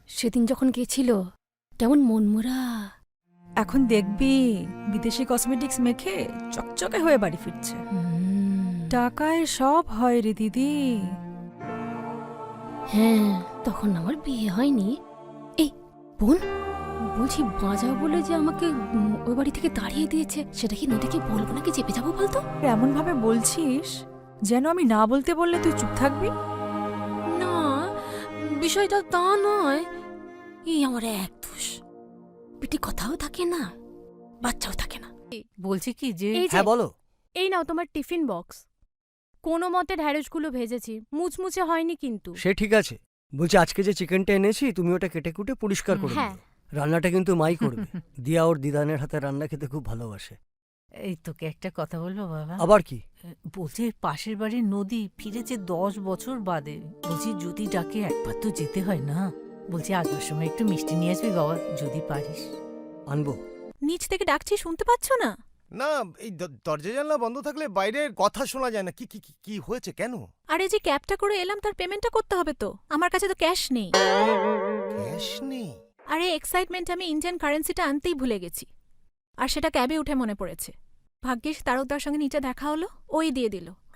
সেদিন যখন গেছিল কেমন মনমরা। এখন দেখবি বিদেশি কসমেটিক্স মেখে চকচকে হয়ে বাড়ি ফিরছে। টাকায় সব হয় রে দিদি। হ্যাঁ, তখন আমার বিয়ে হয়নি। এই বোন, বলছি বাঁচাও বলে যে আমাকে ওই বাড়ি থেকে তাড়িয়ে দিয়েছে, সেটা কি নদীকে বলবো নাকি চেপে যাবো বলতো? এমন ভাবে বলছিস যেন আমি না বলতে বললে তুই চুপ থাকবি। না, বিষয়টা তা নয়। এই আমার এক দোষ, পেটে কথাও থাকে না, বাচ্চাও থাকে না। বলছি কি যে এই যে হ্যাঁ বলো। এই নাও তোমার টিফিন বক্স। কোনো মতে ঢ্যাঁড়সগুলো ভেজেছি, মুচমুচে হয়নি কিন্তু। সে ঠিক আছে, বলছি আজকে যে চিকেনটা এনেছি তুমি ওটা কেটে কুটে পরিষ্কার করে হ্যাঁ। দিও। রান্নাটা কিন্তু মাই করবে। দিয়া ওর দিদানের হাতে রান্না খেতে খুব ভালোবাসে। এই তোকে একটা কথা বলবো বাবা। আবার কি? বলছি পাশের বাড়ির নদী ফিরেছে 10 বছর বাদে। বলছি যদি ডাকে একবার তো যেতে হয় না। বলছি আসবার সময় একটু মিষ্টি নিয়ে আসবি বাবা, যদি পারিস। আনবো। নিচ থেকে ডাকছি, শুনতে পাচ্ছ না? না, এই দরজা জানলা বন্ধ থাকলে বাইরের কথা শোনা যায় না। কি কি কি হয়েছে, কেন? আরে যে ক্যাবটা করে এলাম তার পেমেন্টটা করতে হবে তো, আমার কাছে তো ক্যাশ নেই। ক্যাশ নেই? আরে এক্সাইটমেন্ট আমি ইন্ডিয়ান কারেন্সিটা আনতেই ভুলে গেছি, আর সেটা ক্যাবে উঠে মনে পড়েছে। ভাগ্যিস তারকদার সঙ্গে নিচে দেখা হলো, ওই দিয়ে দিল।